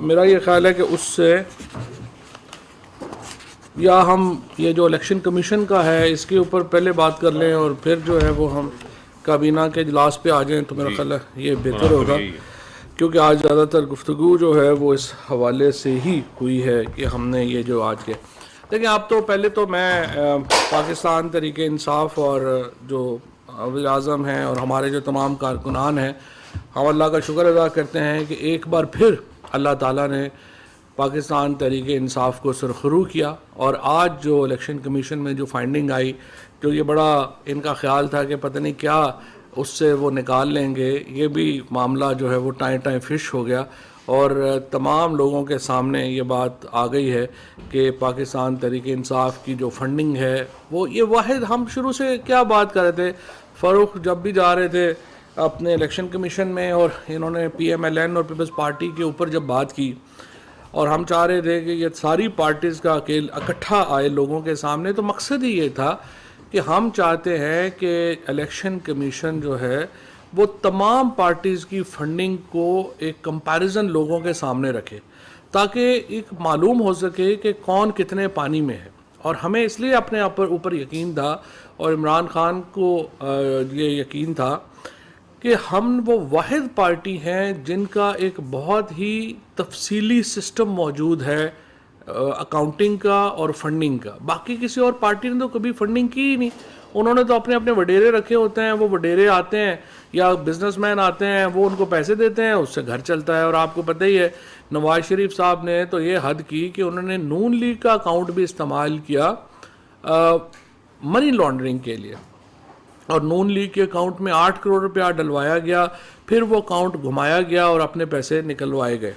میرا یہ خیال ہے کہ اس سے یا ہم یہ جو الیکشن کمیشن کا ہے اس کے اوپر پہلے بات کر لیں اور پھر جو ہے وہ ہم کابینہ کے اجلاس پہ آ جائیں تو میرا خیال ہے یہ بہتر ہوگا، کیونکہ آج زیادہ تر گفتگو جو ہے وہ اس حوالے سے ہی ہوئی ہے کہ ہم نے یہ جو آج کے دیکھیں آپ تو پہلے تو میں پاکستان تحریک انصاف اور جو وزیر اعظم ہیں اور ہمارے جو تمام کارکنان ہیں ہم اللہ کا شکر ادا کرتے ہیں کہ ایک بار پھر اللہ تعالیٰ نے پاکستان تحریک انصاف کو سرخرو کیا، اور آج جو الیکشن کمیشن میں جو فائنڈنگ آئی، جو یہ بڑا ان کا خیال تھا کہ پتہ نہیں کیا اس سے وہ نکال لیں گے، یہ بھی معاملہ جو ہے وہ ٹائیں فش ہو گیا، اور تمام لوگوں کے سامنے یہ بات آ گئی ہے کہ پاکستان تحریک انصاف کی جو فنڈنگ ہے وہ یہ واحد، ہم شروع سے کیا بات کر رہے تھے، فاروق جب بھی جا رہے تھے اپنے الیکشن کمیشن میں اور انہوں نے پی ایم ایل این اور پیپلز پارٹی کے اوپر جب بات کی اور ہم چاہ رہے تھے کہ یہ ساری پارٹیز کا اکٹھا آئے لوگوں کے سامنے، تو مقصد ہی یہ تھا کہ ہم چاہتے ہیں کہ الیکشن کمیشن جو ہے وہ تمام پارٹیز کی فنڈنگ کو ایک کمپیریزن لوگوں کے سامنے رکھے تاکہ ایک معلوم ہو سکے کہ کون کتنے پانی میں ہے، اور ہمیں اس لیے اپنے اوپر یقین تھا اور عمران خان کو یہ یقین تھا کہ ہم وہ واحد پارٹی ہیں جن کا ایک بہت ہی تفصیلی سسٹم موجود ہے اکاؤنٹنگ کا اور فنڈنگ کا. باقی کسی اور پارٹی نے تو کبھی فنڈنگ کی ہی نہیں، انہوں نے تو اپنے وڈیرے رکھے ہوتے ہیں، وہ وڈیرے آتے ہیں یا بزنس مین آتے ہیں، وہ ان کو پیسے دیتے ہیں، اس سے گھر چلتا ہے. اور آپ کو پتہ ہی ہے نواز شریف صاحب نے تو یہ حد کی کہ انہوں نے نون لیگ کا اکاؤنٹ بھی استعمال کیا منی لانڈرنگ کے لیے، اور نون لیگ کے اکاؤنٹ میں 8 کروڑ روپیہ ڈلوایا گیا، پھر وہ اکاؤنٹ گھمایا گیا اور اپنے پیسے نکلوائے گئے.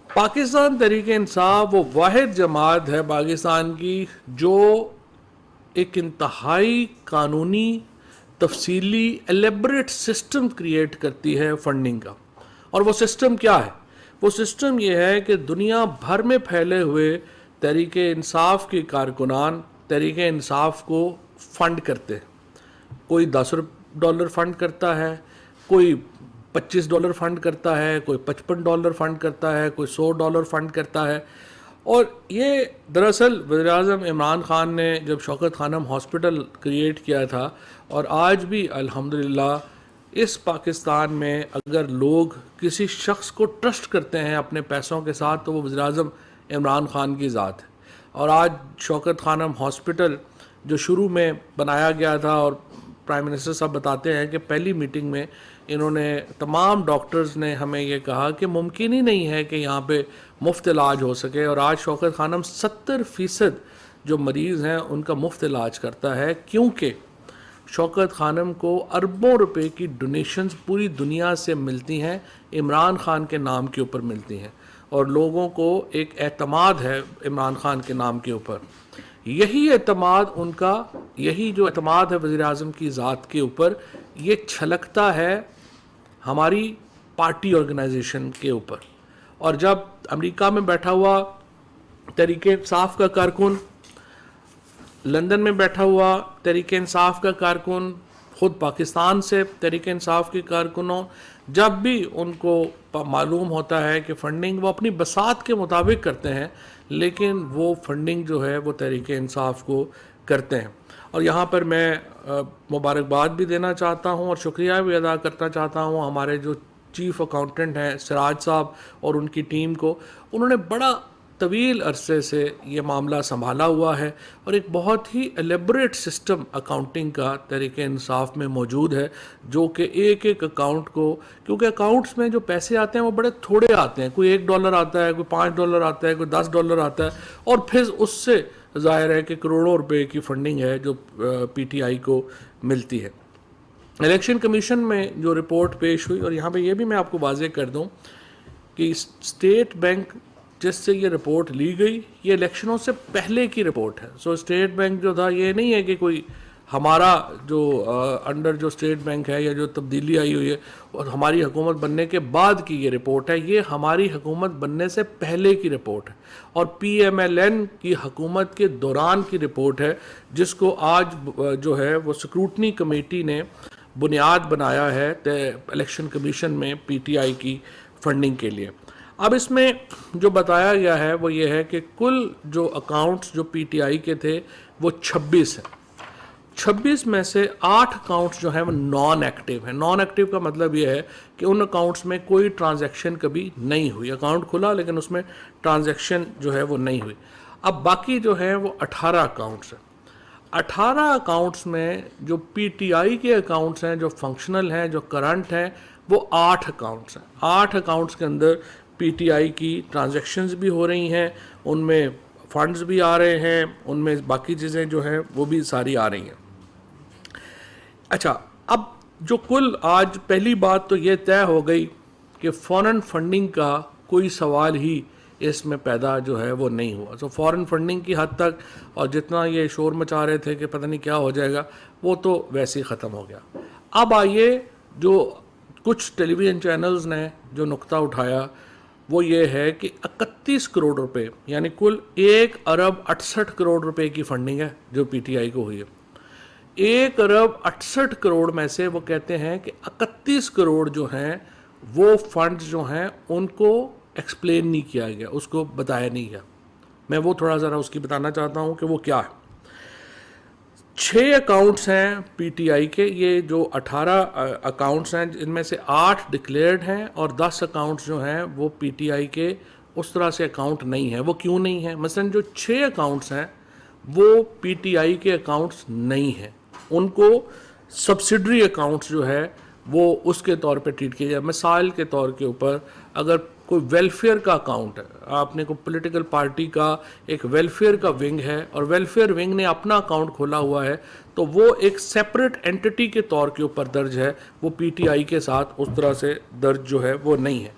پاکستان تحریک انصاف وہ واحد جماعت ہے پاکستان کی جو ایک انتہائی قانونی تفصیلی ایلیبریٹ سسٹم کریٹ کرتی ہے فنڈنگ کا. اور وہ سسٹم کیا ہے؟ وہ سسٹم یہ ہے کہ دنیا بھر میں پھیلے ہوئے تحریک انصاف کے کارکنان تحریک انصاف کو فنڈ کرتے ہیں. کوئی $10 فنڈ کرتا ہے، کوئی $25 فنڈ کرتا ہے، کوئی $55 فنڈ کرتا ہے، کوئی $100 فنڈ کرتا ہے. اور یہ دراصل وزیر اعظم عمران خان نے جب شوکت خانم ہاسپٹل کریٹ کیا تھا، اور آج بھی الحمدللہ اس پاکستان میں اگر لوگ کسی شخص کو ٹرسٹ کرتے ہیں اپنے پیسوں کے ساتھ تو وہ وزیر اعظم عمران خان کی ذات ہے. اور آج شوکت خانم ہاسپٹل جو شروع میں بنایا گیا تھا، اور پرائم منسٹر صاحب بتاتے ہیں کہ پہلی میٹنگ میں انہوں نے تمام ڈاکٹرز نے ہمیں یہ کہا کہ ممکن ہی نہیں ہے کہ یہاں پہ مفت علاج ہو سکے، اور آج شوکت خانم 70% جو مریض ہیں ان کا مفت علاج کرتا ہے، کیونکہ شوکت خانم کو اربوں روپے کی ڈونیشنز پوری دنیا سے ملتی ہیں، عمران خان کے نام کے اوپر ملتی ہیں، اور لوگوں کو ایک اعتماد ہے عمران خان کے نام کے اوپر. یہی اعتماد ان کا، یہی جو اعتماد ہے وزیر اعظم کی ذات کے اوپر، یہ چھلکتا ہے ہماری پارٹی آرگنائزیشن کے اوپر. اور جب امریکہ میں بیٹھا ہوا تحریک انصاف کا کارکن، لندن میں بیٹھا ہوا تحریک انصاف کا کارکن، خود پاکستان سے تحریک انصاف کے کارکنوں، جب بھی ان کو معلوم ہوتا ہے کہ فنڈنگ وہ اپنی بساط کے مطابق کرتے ہیں، لیکن وہ فنڈنگ جو ہے وہ تحریک انصاف کو کرتے ہیں. اور یہاں پر میں مبارکباد بھی دینا چاہتا ہوں اور شکریہ بھی ادا کرنا چاہتا ہوں ہمارے جو چیف اکاؤنٹنٹ ہیں سراج صاحب اور ان کی ٹیم کو. انہوں نے بڑا طویل عرصے سے یہ معاملہ سنبھالا ہوا ہے، اور ایک بہت ہی ایلیبریٹ سسٹم اکاؤنٹنگ کا تحریک انصاف میں موجود ہے، جو کہ ایک اکاؤنٹ کو، کیونکہ اکاؤنٹس میں جو پیسے آتے ہیں وہ بڑے تھوڑے آتے ہیں، کوئی $1 آتا ہے، کوئی $5 آتا ہے، کوئی $10 آتا ہے، اور پھر اس سے ظاہر ہے کہ کروڑوں روپے کی فنڈنگ ہے جو پی ٹی آئی کو ملتی ہے. الیکشن کمیشن میں جو رپورٹ پیش ہوئی، اور یہاں پہ یہ بھی میں آپ کو واضح کر دوں کہ اسٹیٹ بینک جس سے یہ رپورٹ لی گئی یہ الیکشنوں سے پہلے کی رپورٹ ہے. سو اسٹیٹ بینک جو تھا یہ نہیں ہے کہ کوئی ہمارا جو انڈر جو اسٹیٹ بینک ہے یا جو تبدیلی آئی ہوئی ہے اور ہماری حکومت بننے کے بعد کی یہ رپورٹ ہے، یہ ہماری حکومت بننے سے پہلے کی رپورٹ ہے، اور پی ایم ایل این کی حکومت کے دوران کی رپورٹ ہے، جس کو آج جو ہے وہ سکروٹنی کمیٹی نے بنیاد بنایا ہے الیکشن کمیشن میں پی ٹی آئی کی فنڈنگ کے لیے. اب اس میں جو بتایا گیا ہے وہ یہ ہے کہ کل جو اکاؤنٹس جو پی ٹی آئی کے تھے وہ 26 ہیں. 26 میں سے 8 اکاؤنٹس جو ہیں وہ نان ایکٹیو ہیں. نان ایکٹیو کا مطلب یہ ہے کہ ان اکاؤنٹس میں کوئی ٹرانزیکشن کبھی نہیں ہوئی. اکاؤنٹ کھلا لیکن اس میں ٹرانزیکشن جو ہے وہ نہیں ہوئی. اب باقی جو ہیں وہ 18 اکاؤنٹس ہیں. 18 اکاؤنٹس میں جو پی ٹی آئی کے اکاؤنٹس ہیں جو فنکشنل ہیں جو کرنٹ ہیں وہ 8 اکاؤنٹس ہیں. 8 اکاؤنٹس کے اندر پی ٹی آئی کی ٹرانزیکشنز بھی ہو رہی ہیں, ان میں فنڈز بھی آ رہے ہیں, ان میں باقی چیزیں جو ہیں وہ بھی ساری آ رہی ہیں. اچھا, اب جو کل آج پہلی بات تو یہ طے ہو گئی کہ فورن فنڈنگ کا کوئی سوال ہی اس میں پیدا جو ہے وہ نہیں ہوا. تو فورن فنڈنگ کی حد تک اور جتنا یہ شور مچا رہے تھے کہ پتہ نہیں کیا ہو جائے گا وہ تو ویسے ہی ختم ہو گیا. اب آئیے جو کچھ ٹیلی ویژن چینلز نے جو نقطہ اٹھایا وہ یہ ہے کہ 31 کروڑ روپے یعنی کل 1 ارب 68 کروڑ روپے کی فنڈنگ ہے جو پی ٹی آئی کو ہوئی ہے. 1 ارب 68 کروڑ میں سے وہ کہتے ہیں کہ 31 کروڑ جو ہیں وہ فنڈ جو ہیں ان کو ایکسپلین نہیں کیا گیا, اس کو بتایا نہیں گیا. میں وہ تھوڑا ذرا اس کی بتانا چاہتا ہوں کہ وہ کیا ہے. 6 اکاؤنٹس ہیں پی ٹی آئی کے, یہ جو 18 اکاؤنٹس ہیں ان میں سے 8 ڈکلیئرڈ ہیں اور 10 اکاؤنٹس جو ہیں وہ پی ٹی آئی کے اس طرح سے اکاؤنٹ نہیں ہیں. وہ کیوں نہیں ہیں؟ مثلا جو 6 اکاؤنٹس ہیں وہ پی ٹی آئی کے اکاؤنٹس نہیں ہیں, ان کو سبسڈری اکاؤنٹس جو ہے وہ اس کے طور پہ ٹریٹ کیا جائے. مثال کے طور کے اوپر اگر کوئی ویلفیئر کا اکاؤنٹ ہے, آپ نے کوئی پولیٹیکل پارٹی کا ایک ویلفیئر کا ونگ ہے اور ویلفیئر ونگ نے اپنا اکاؤنٹ کھولا ہوا ہے تو وہ ایک سیپریٹ اینٹی کے طور کے اوپر درج ہے, وہ پی ٹی آئی کے ساتھ اس طرح سے درج جو ہے وہ نہیں ہے.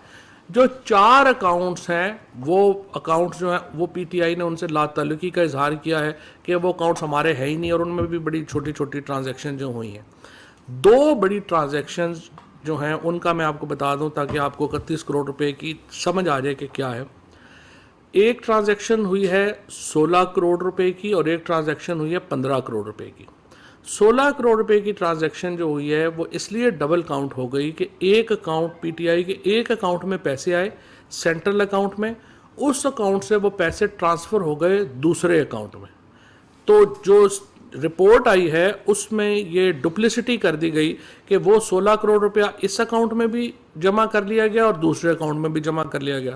جو 4 اکاؤنٹس ہیں وہ اکاؤنٹس جو ہیں وہ پی ٹی آئی نے ان سے لا تعلقی کا اظہار کیا ہے کہ وہ اکاؤنٹس ہمارے ہیں ہی نہیں, اور ان میں بھی بڑی چھوٹی چھوٹی ٹرانزیکشن جو ہوئی ہیں. 2 بڑی ٹرانزیکشنز جو ہیں ان کا میں آپ کو بتا دوں تاکہ آپ کو 31 کروڑ روپے کی سمجھ آ جائے کہ کیا ہے. ایک ٹرانزیکشن ہوئی ہے 16 کروڑ روپے کی اور ایک ٹرانزیکشن ہوئی ہے 15 کروڑ روپے کی. 16 کروڑ روپے کی ٹرانزیکشن جو ہوئی ہے وہ اس لیے ڈبل کاؤنٹ ہو گئی کہ ایک اکاؤنٹ پی ٹی آئی کے ایک اکاؤنٹ میں پیسے آئے سینٹرل اکاؤنٹ میں, اس اکاؤنٹ سے وہ پیسے ٹرانسفر ہو گئے دوسرے اکاؤنٹ میں. تو جو رپورٹ آئی ہے اس میں یہ ڈپلیسٹی کر دی گئی کہ وہ 16 کروڑ روپیہ اس اکاؤنٹ میں بھی جمع کر لیا گیا اور دوسرے اکاؤنٹ میں بھی جمع کر لیا گیا.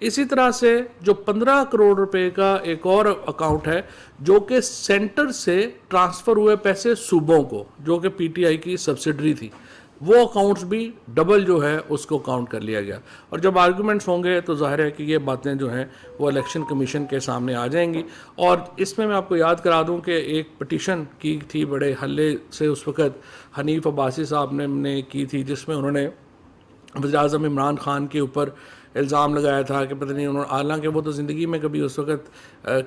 اسی طرح سے جو 15 کروڑ روپے کا ایک اور اکاؤنٹ ہے جو کہ سینٹر سے ٹرانسفر ہوئے پیسے صوبوں کو جو کہ پی ٹی آئی کی سبسڈری تھی, وہ اکاؤنٹس بھی ڈبل جو ہے اس کو کاؤنٹ کر لیا گیا. اور جب آرگومنٹس ہوں گے تو ظاہر ہے کہ یہ باتیں جو ہیں وہ الیکشن کمیشن کے سامنے آ جائیں گی. اور اس میں آپ کو یاد کرا دوں کہ ایک پٹیشن کی تھی بڑے حلے سے اس وقت حنیف عباسی صاحب نے کی تھی, جس میں انہوں نے وزیر اعظم عمران خان کے اوپر الزام لگایا تھا کہ پتہ نہیں انہوں نے, حالانکہ وہ تو زندگی میں کبھی اس وقت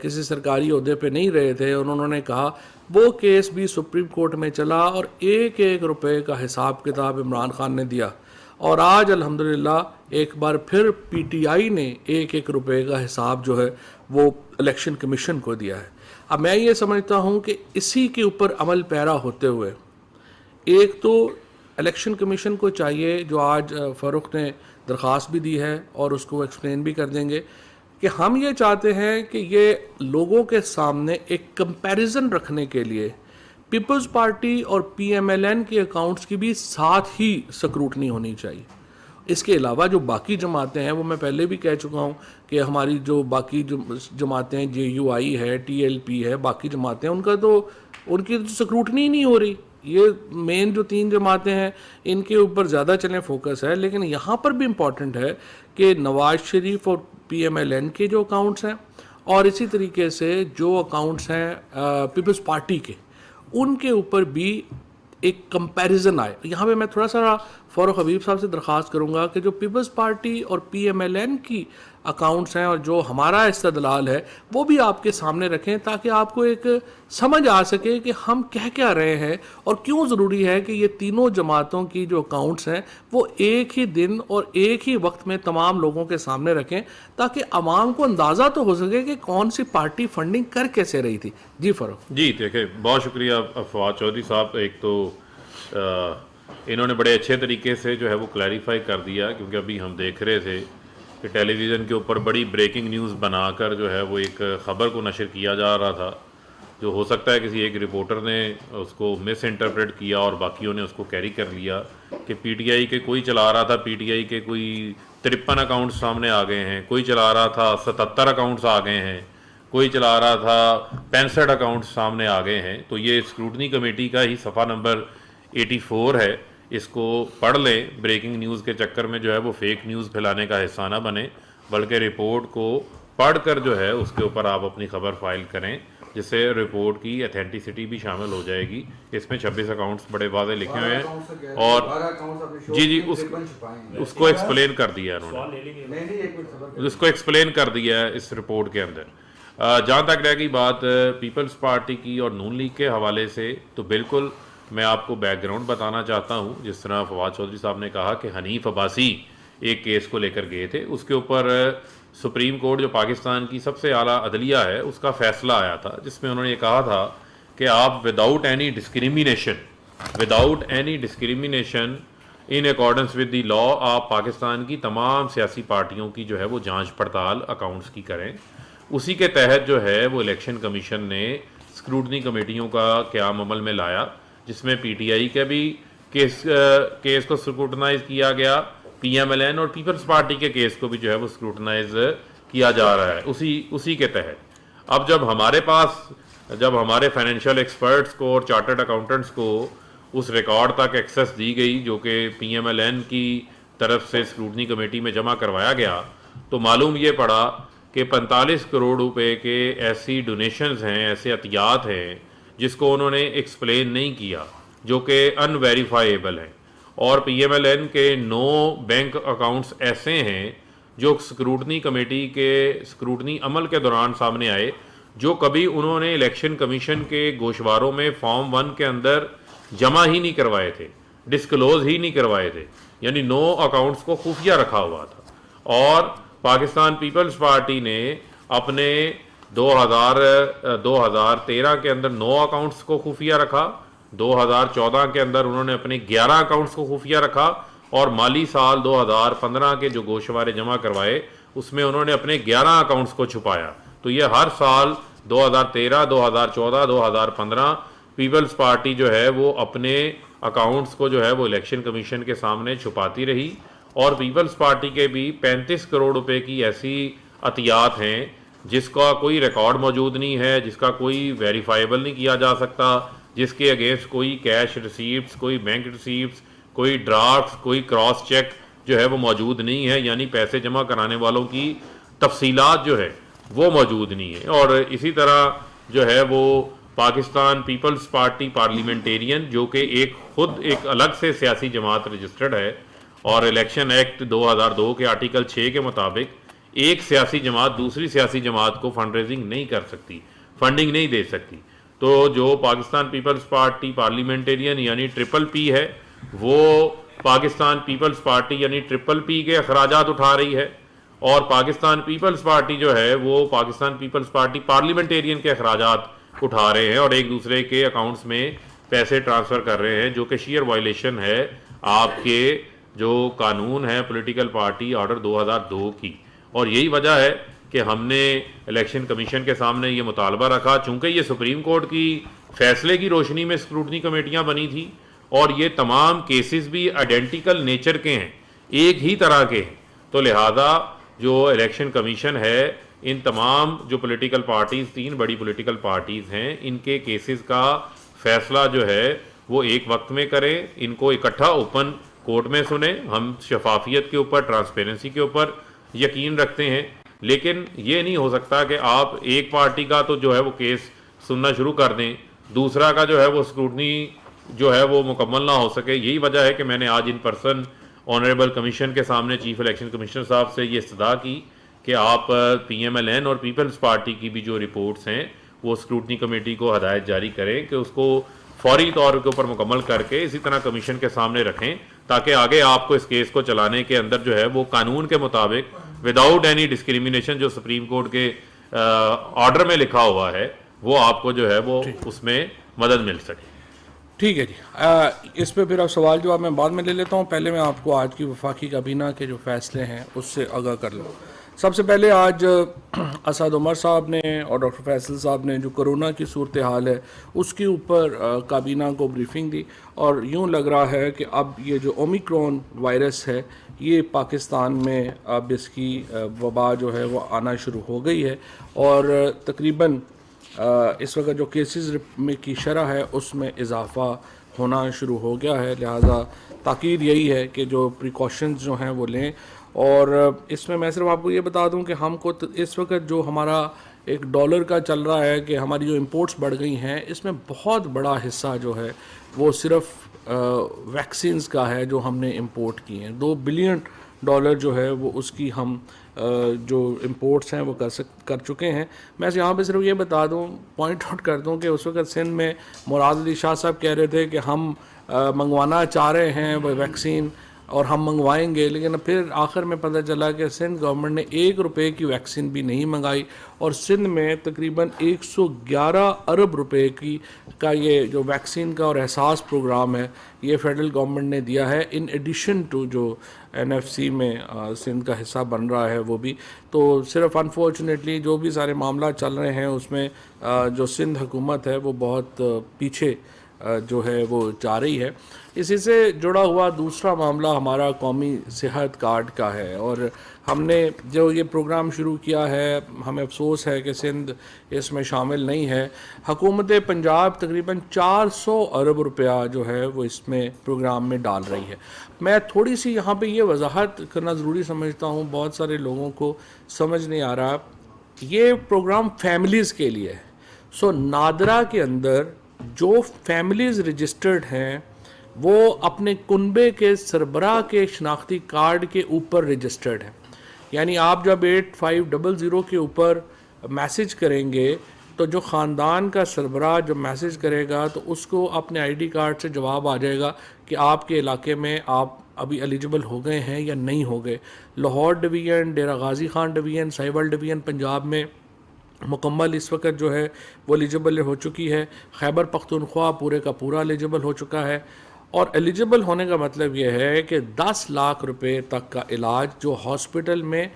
کسی سرکاری عہدے پہ نہیں رہے تھے, اور انہوں نے کہا وہ کیس بھی سپریم کورٹ میں چلا اور 1-1 روپے کا حساب کتاب عمران خان نے دیا, اور آج الحمدللہ ایک بار پھر پی ٹی آئی نے 1-1 روپے کا حساب جو ہے وہ الیکشن کمیشن کو دیا ہے. اب میں یہ سمجھتا ہوں کہ اسی کے اوپر عمل پیرا ہوتے ہوئے ایک تو الیکشن کمیشن کو چاہیے, جو آج فاروق نے درخواست بھی دی ہے اور اس کو ایکسپلین بھی کر دیں گے, کہ ہم یہ چاہتے ہیں کہ یہ لوگوں کے سامنے ایک کمپیریزن رکھنے کے لیے پیپلز پارٹی اور پی ایم ایل این کے اکاؤنٹس کی بھی ساتھ ہی سکروٹنی ہونی چاہیے. اس کے علاوہ جو باقی جماعتیں ہیں وہ میں پہلے بھی کہہ چکا ہوں کہ ہماری جو باقی جماعتیں جے یو آئی ہے, ٹی ایل پی ہے, باقی جماعتیں ان کی تو سکروٹنی ہی نہیں ہو رہی. یہ مین جو 3 جماعتیں ہیں ان کے اوپر زیادہ چلیں فوکس ہے, لیکن یہاں پر بھی امپورٹنٹ ہے کہ نواز شریف اور پی ایم ایل این کے جو اکاؤنٹس ہیں اور اسی طریقے سے جو اکاؤنٹس ہیں پیپلز پارٹی کے, ان کے اوپر بھی ایک کمپیریزن آئے. یہاں پہ میں تھوڑا سا فاروق حبیب صاحب سے درخواست کروں گا کہ جو پیپلز پارٹی اور پی ایم ایل این کی اکاؤنٹس ہیں اور جو ہمارا استدلال ہے وہ بھی آپ کے سامنے رکھیں, تاکہ آپ کو ایک سمجھ آ سکے کہ ہم کہہ رہے ہیں اور کیوں ضروری ہے کہ یہ تینوں جماعتوں کی جو اکاؤنٹس ہیں وہ ایک ہی دن اور ایک ہی وقت میں تمام لوگوں کے سامنے رکھیں, تاکہ عوام کو اندازہ تو ہو سکے کہ کون سی پارٹی فنڈنگ کر کیسے رہی تھی. جی فاروق. جی دیکھیں, بہت شکریہ فواد چودھری صاحب. ایک تو انہوں نے بڑے اچھے طریقے سے جو ہے وہ کلیریفائی کر دیا, کیونکہ ابھی ہم دیکھ رہے تھے کہ ٹیلی ویژن کے اوپر بڑی بریکنگ نیوز بنا کر جو ہے وہ ایک خبر کو نشر کیا جا رہا تھا، جو ہو سکتا ہے کسی ایک رپورٹر نے اس کو مس انٹرپریٹ کیا اور باقیوں نے اس کو کیری کر لیا کہ پی ٹی آئی کے کوئی چلا رہا تھا، پی ٹی آئی کے کوئی 53 اکاؤنٹس سامنے آ گئے ہیں، کوئی چلا رہا تھا 77 اکاؤنٹس آ گئے ہیں، کوئی چلا رہا تھا 65 اکاؤنٹس سامنے آ گئے ہیں۔ تو یہ اسکروٹنی کمیٹی کا ہی صفحہ نمبر 84 ہے، اس کو پڑھ لیں، بریکنگ نیوز کے چکر میں جو ہے وہ فیک نیوز پھیلانے کا حصہ نہ بنے، بلکہ رپورٹ کو پڑھ کر جو ہے اس کے اوپر آپ اپنی خبر فائل کریں، جس سے رپورٹ کی اتھینٹسٹی بھی شامل ہو جائے گی۔ اس میں 26 اکاؤنٹس بڑے واضح لکھے ہوئے ہیں اور جی اس کو ایکسپلین کر دیا ہے انہوں نے، اس کو ایکسپلین کر دیا ہے اس رپورٹ کے اندر۔ جہاں تک رہ گئی بات پیپلز پارٹی کی اور نون لیگ کے حوالے سے، تو بالکل میں آپ کو بیک گراؤنڈ بتانا چاہتا ہوں۔ جس طرح فواد چودھری صاحب نے کہا کہ حنیف عباسی ایک کیس کو لے کر گئے تھے، اس کے اوپر سپریم کورٹ جو پاکستان کی سب سے اعلیٰ عدلیہ ہے اس کا فیصلہ آیا تھا، جس میں انہوں نے یہ کہا تھا کہ آپ without any discrimination in accordance with the law آپ پاکستان کی تمام سیاسی پارٹیوں کی جو ہے وہ جانچ پڑتال اکاؤنٹس کی کریں۔ اسی کے تحت جو ہے وہ الیکشن کمیشن نے اسکروٹنی کمیٹیوں کا قیام عمل میں لایا، جس میں پی ٹی آئی کا بھی کیس کو اسکروٹنائز کیا گیا، پی ایم ایل این اور پیپلز پارٹی کے کیس کو بھی جو ہے وہ اسکروٹنائز کیا جا رہا ہے اسی کے تحت۔ اب جب ہمارے فائنینشیل ایکسپرٹس کو اور چارٹرڈ اکاؤنٹنٹس کو اس ریکارڈ تک ایکسیس دی گئی جو کہ پی ایم ایل این کی طرف سے اسکروٹنی کمیٹی میں جمع کروایا گیا، تو معلوم یہ پڑا کہ 45 کروڑ روپے کے ایسی ڈونیشنز ہیں، ایسے عطیات ہیں جس کو انہوں نے ایکسپلین نہیں کیا، جو کہ ان ویریفائیبل ہیں، اور پی ایم ایل این کے 9 بینک اکاؤنٹس ایسے ہیں جو اسکروٹنی کمیٹی کے اسکروٹنی عمل کے دوران سامنے آئے، جو کبھی انہوں نے الیکشن کمیشن کے گوشواروں میں فارم 1 کے اندر جمع ہی نہیں کروائے تھے، ڈسکلوز ہی نہیں کروائے تھے، یعنی 9 اکاؤنٹس کو خفیہ رکھا ہوا تھا۔ اور پاکستان پیپلز پارٹی نے اپنے 2013 کے اندر 9 اکاؤنٹس کو خفیہ رکھا، 2014 کے اندر انہوں نے اپنے 11 اکاؤنٹس کو خفیہ رکھا، اور مالی سال 2015 کے جو گوشوارے جمع کروائے اس میں انہوں نے اپنے 11 اکاؤنٹس کو چھپایا۔ تو یہ ہر سال 2013، 2014، 2015 پیپلز پارٹی جو ہے وہ اپنے اکاؤنٹس کو جو ہے وہ الیکشن کمیشن کے سامنے چھپاتی رہی، اور پیپلز پارٹی کے بھی 35 کروڑ روپے کی ایسی عطیات ہیں جس کا کوئی ریکارڈ موجود نہیں ہے، جس کا کوئی ویریفائیبل نہیں کیا جا سکتا، جس کے اگینسٹ کوئی کیش ریسیپٹس، کوئی بینک ریسیپٹس، کوئی ڈرافٹس، کوئی کراس چیک جو ہے وہ موجود نہیں ہے، یعنی پیسے جمع کرانے والوں کی تفصیلات جو ہے وہ موجود نہیں ہے۔ اور اسی طرح جو ہے وہ پاکستان پیپلز پارٹی پارلیمنٹیرین، جو کہ خود ایک الگ سے سیاسی جماعت رجسٹرڈ ہے، اور الیکشن ایکٹ 2002 کے آرٹیکل 6 کے مطابق ایک سیاسی جماعت دوسری سیاسی جماعت کو فنڈ ریزنگ نہیں کر سکتی، فنڈنگ نہیں دے سکتی۔ تو جو پاکستان پیپلز پارٹی پارلیمنٹیرین یعنی ٹرپل پی ہے، وہ پاکستان پیپلز پارٹی یعنی ٹرپل پی کے اخراجات اٹھا رہی ہے، اور پاکستان پیپلز پارٹی جو ہے وہ پاکستان پیپلز پارٹی پارلیمنٹیرین کے اخراجات اٹھا رہے ہیں، اور ایک دوسرے کے اکاؤنٹس میں پیسے ٹرانسفر کر رہے ہیں، جو کہ شیئر وائلیشن ہے آپ کے جو قانون ہے پولیٹیکل پارٹی آرڈر 2002 کی۔ اور یہی وجہ ہے کہ ہم نے الیکشن کمیشن کے سامنے یہ مطالبہ رکھا، چونکہ یہ سپریم کورٹ کی فیصلے کی روشنی میں اسکروٹنی کمیٹیاں بنی تھی، اور یہ تمام کیسز بھی آئیڈینٹیکل نیچر کے ہیں، ایک ہی طرح کے ہیں، تو لہذا جو الیکشن کمیشن ہے ان تمام جو پولیٹیکل پارٹیز، 3 بڑی پولیٹیکل پارٹیز ہیں، ان کے کیسز کا فیصلہ جو ہے وہ ایک وقت میں کریں، ان کو اکٹھا اوپن کورٹ میں سنیں۔ ہم شفافیت کے اوپر، ٹرانسپیرنسی کے اوپر یقین رکھتے ہیں، لیکن یہ نہیں ہو سکتا کہ آپ ایک پارٹی کا تو جو ہے وہ کیس سننا شروع کر دیں، دوسرا کا جو ہے وہ اسکروٹنی جو ہے وہ مکمل نہ ہو سکے۔ یہی وجہ ہے کہ میں نے آج ان پرسن آنریبل کمیشن کے سامنے چیف الیکشن کمشنر صاحب سے یہ استدعا کی کہ آپ پی ایم ایل این اور پیپلز پارٹی کی بھی جو رپورٹس ہیں وہ اسکروٹنی کمیٹی کو ہدایت جاری کریں کہ اس کو فوری طور کے اوپر مکمل کر کے اسی طرح کمیشن کے سامنے رکھیں، تاکہ آگے آپ کو اس کیس کو چلانے کے اندر جو ہے وہ قانون کے مطابق وداؤٹ اینی ڈسکریمنیشن جو سپریم کورٹ کے آرڈر میں لکھا ہوا ہے وہ آپ کو جو ہے وہ اس میں مدد مل سکے۔ ٹھیک ہے جی، اس پہ پھر اب سوال جواب میں بعد میں لے لیتا ہوں. پہلے میں آپ کو آج کی وفاقی کابینہ کے جو فیصلے ہیں اس سے آگاہ کر لوں. سب سے پہلے آج اسد عمر صاحب نے اور ڈاکٹر فیصل صاحب نے جو کرونا کی صورتحال ہے اس کے اوپر کابینہ کو بریفنگ دی، اور یوں لگ رہا ہے کہ اب یہ جو اومیکرون وائرس ہے یہ پاکستان میں اب اس کی وبا جو ہے وہ آنا شروع ہو گئی ہے، اور تقریباً اس وقت جو کیسز میں کی شرح ہے اس میں اضافہ ہونا شروع ہو گیا ہے. لہٰذا تاکید یہی ہے کہ جو پریکاشنز جو ہیں وہ لیں. اور اس میں صرف آپ کو یہ بتا دوں کہ ہم کو اس وقت جو ہمارا ایک ڈالر کا چل رہا ہے کہ ہماری جو امپورٹس بڑھ گئی ہیں، اس میں بہت بڑا حصہ جو ہے وہ صرف ویکسینز کا ہے جو ہم نے امپورٹ کی ہیں. $2 بلین جو ہے وہ اس کی ہم جو امپورٹس ہیں وہ کر چکے ہیں. میں یہاں پہ صرف یہ بتا دوں، پوائنٹ آؤٹ کر دوں کہ اس وقت سندھ میں مراد علی شاہ صاحب کہہ رہے تھے کہ ہم منگوانا چاہ رہے ہیں وہ ویکسین اور ہم منگوائیں گے، لیکن پھر آخر میں پتہ چلا کہ سندھ گورنمنٹ نے $1 کی ویکسین بھی نہیں منگائی، اور سندھ میں تقریباً 111 ارب روپے کا یہ جو ویکسین کا اور احساس پروگرام ہے یہ فیڈرل گورنمنٹ نے دیا ہے، ان ایڈیشن ٹو جو NFC میں سندھ کا حصہ بن رہا ہے وہ بھی. تو صرف انفارچونیٹلی جو بھی سارے معاملات چل رہے ہیں اس میں جو سندھ حکومت ہے وہ بہت پیچھے جو ہے وہ جا رہی ہے. اسی سے جڑا ہوا دوسرا معاملہ ہمارا قومی صحت کارڈ کا ہے، اور ہم نے جو یہ پروگرام شروع کیا ہے، ہمیں افسوس ہے کہ سندھ اس میں شامل نہیں ہے. حکومت پنجاب تقریباً 400 ارب روپیہ جو ہے وہ اس میں پروگرام میں ڈال رہی ہے. میں تھوڑی سی یہاں پہ یہ وضاحت کرنا ضروری سمجھتا ہوں، بہت سارے لوگوں کو سمجھ نہیں آ رہا. یہ پروگرام فیملیز کے لیے ہے. سو نادرا کے اندر جو فیملیز رجسٹرڈ ہیں وہ اپنے کنبے کے سربراہ کے شناختی کارڈ کے اوپر رجسٹرڈ ہیں. یعنی آپ جب 8500 کے اوپر میسج کریں گے تو جو خاندان کا سربراہ جب میسج کرے گا تو اس کو اپنے ID کارڈ سے جواب آ جائے گا کہ آپ کے علاقے میں آپ ابھی ایلیجبل ہو گئے ہیں یا نہیں ہو گئے. Lahore division, Dera Ghazi Khan division, Sahiwal division Punjab میں مکمل اس وقت جو ہے وہ ایلیجبل ہو چکی ہے. خیبر پختونخوا پورے کا پورا ایلیجبل ہو چکا ہے. اور ایلیجبل ہونے کا مطلب یہ ہے کہ 10 لاکھ روپے تک کا علاج جو ہاسپٹل میں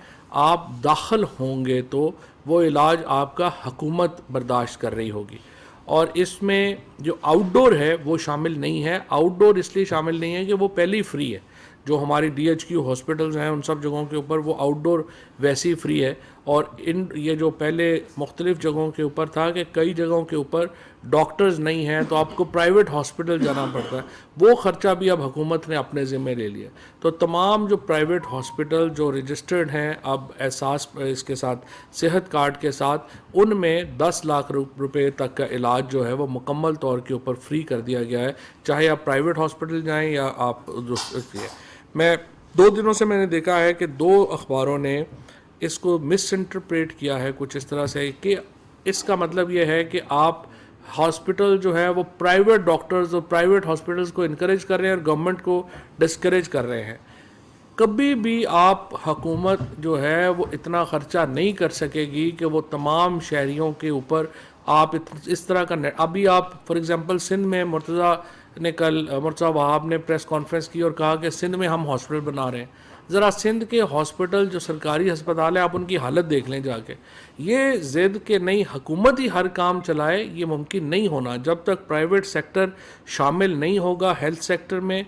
آپ داخل ہوں گے تو وہ علاج آپ کا حکومت برداشت کر رہی ہوگی. اور اس میں جو آؤٹ ڈور ہے وہ شامل نہیں ہے. آؤٹ ڈور اس لیے شامل نہیں ہے کہ وہ پہلے ہی فری ہے. جو ہماری DHQ ہاسپٹلز ہیں ان سب جگہوں کے اوپر وہ آؤٹ ڈور ویسی فری ہے. اور یہ جو پہلے مختلف جگہوں کے اوپر تھا کہ کئی جگہوں کے اوپر ڈاکٹرز نہیں ہیں تو آپ کو پرائیویٹ ہاسپٹل جانا پڑتا ہے، وہ خرچہ بھی اب حکومت نے اپنے ذمہ لے لیا. تو تمام جو پرائیویٹ ہاسپٹل جو رجسٹرڈ ہیں اب احساس اس کے ساتھ صحت کارڈ کے ساتھ، ان میں 10 لاکھ روپے تک کا علاج جو ہے وہ مکمل طور کے اوپر فری کر دیا گیا ہے، چاہے آپ پرائیویٹ ہاسپٹل جائیں یا آپ. میں 2 دنوں سے میں نے دیکھا ہے کہ 2 اخباروں نے اس کو مس انٹرپریٹ کیا ہے کچھ اس طرح سے کہ اس کا مطلب یہ ہے کہ آپ ہاسپٹل جو ہے وہ پرائیویٹ ڈاکٹرز اور پرائیویٹ ہاسپٹلز کو انکریج کر رہے ہیں اور گورنمنٹ کو ڈسکریج کر رہے ہیں. کبھی بھی آپ حکومت جو ہے وہ اتنا خرچہ نہیں کر سکے گی کہ وہ تمام شہریوں کے اوپر آپ اس طرح کا ابھی آپ فار ایگزامپل سندھ میں مرتضیٰ وہاب نے پریس کانفرنس کی اور کہا کہ سندھ میں ہم ہاسپٹل بنا رہے ہیں. ذرا سندھ کے ہاسپٹل جو سرکاری ہسپتال ہیں آپ ان کی حالت دیکھ لیں جا کے. یہ ضد کہ نہیں حکومت ہی ہر کام چلائے یہ ممکن نہیں ہونا جب تک پرائیویٹ سیکٹر شامل نہیں ہوگا ہیلتھ سیکٹر میں.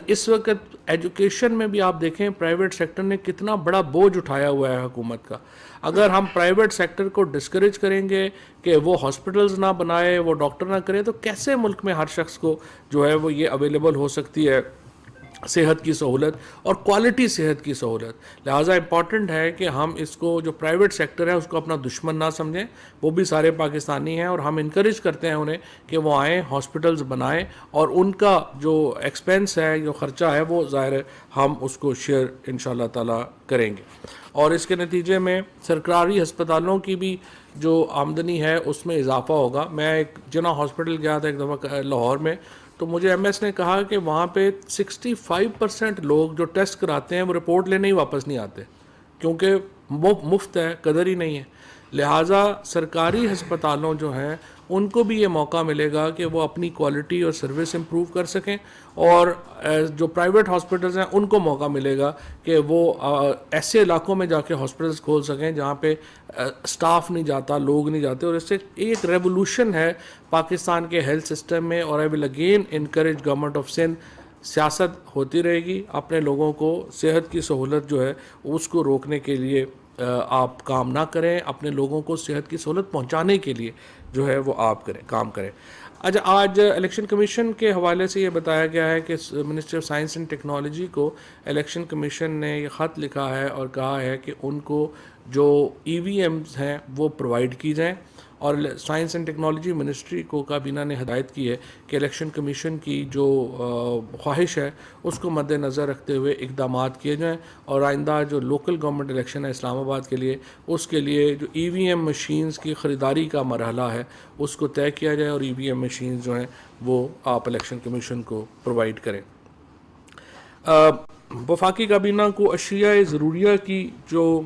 اس وقت ایجوکیشن میں بھی آپ دیکھیں پرائیویٹ سیکٹر نے کتنا بڑا بوجھ اٹھایا ہوا ہے حکومت کا. اگر ہم پرائیویٹ سیکٹر کو ڈسکریج کریں گے کہ وہ ہاسپٹلز نہ بنائے، وہ ڈاکٹر نہ کرے، تو کیسے ملک میں ہر شخص کو جو ہے وہ یہ اویلیبل ہو سکتی ہے صحت کی سہولت اور کوالٹی صحت کی سہولت. لہٰذا امپورٹنٹ ہے کہ ہم اس کو جو پرائیویٹ سیکٹر ہے اس کو اپنا دشمن نہ سمجھیں. وہ بھی سارے پاکستانی ہیں اور ہم انکریج کرتے ہیں انہیں کہ وہ آئیں ہاسپٹلز بنائیں، اور ان کا جو ایکسپینس ہے جو خرچہ ہے وہ ظاہر ہے ہم اس کو شیئر انشاءاللہ تعالی کریں گے. اور اس کے نتیجے میں سرکاری ہسپتالوں کی بھی جو آمدنی ہے اس میں اضافہ ہوگا. میں ایک جناح ہاسپٹل گیا تھا ایک دفعہ لاہور میں، تو مجھے MS نے کہا کہ وہاں پہ 65% لوگ جو ٹیسٹ کراتے ہیں وہ رپورٹ لینے ہی واپس نہیں آتے کیونکہ مفت ہے، قدر ہی نہیں ہے. لہٰذا سرکاری ہسپتالوں جو ہیں ان کو بھی یہ موقع ملے گا کہ وہ اپنی کوالٹی اور سروس امپروو کر سکیں, اور جو پرائیویٹ ہاسپٹلز ہیں ان کو موقع ملے گا کہ وہ ایسے علاقوں میں جا کے ہاسپٹلز کھول سکیں جہاں پہ سٹاف نہیں جاتا, لوگ نہیں جاتے, اور اس سے ایک ریولوشن ہے پاکستان کے ہیلتھ سسٹم میں. اور I will again encourage government of Sindh, سیاست ہوتی رہے گی, اپنے لوگوں کو صحت کی سہولت جو ہے اس کو روکنے کے لیے آپ کام نہ کریں, اپنے لوگوں کو صحت کی سہولت پہنچانے کے لیے جو ہے وہ آپ کام کریں. اچھا, آج الیکشن کمیشن کے حوالے سے یہ بتایا گیا ہے کہ ministry of science and technology کو الیکشن کمیشن نے یہ خط لکھا ہے اور کہا ہے کہ ان کو جو ای وی ایمز ہیں وہ پرووائڈ کی جائیں, اور سائنس اینڈ ٹیکنالوجی منسٹری کو کابینہ نے ہدایت کی ہے کہ الیکشن کمیشن کی جو خواہش ہے اس کو مد نظر رکھتے ہوئے اقدامات کیے جائیں, اور آئندہ جو لوکل گورنمنٹ الیکشن ہے اسلام آباد کے لیے, اس کے لیے جو ای وی ایم مشینز کی خریداری کا مرحلہ ہے اس کو طے کیا جائے, اور ای وی ایم مشینز جو ہیں وہ آپ الیکشن کمیشن کو پرووائڈ کریں. وفاقی کابینہ کو اشیاء ضروریہ کی جو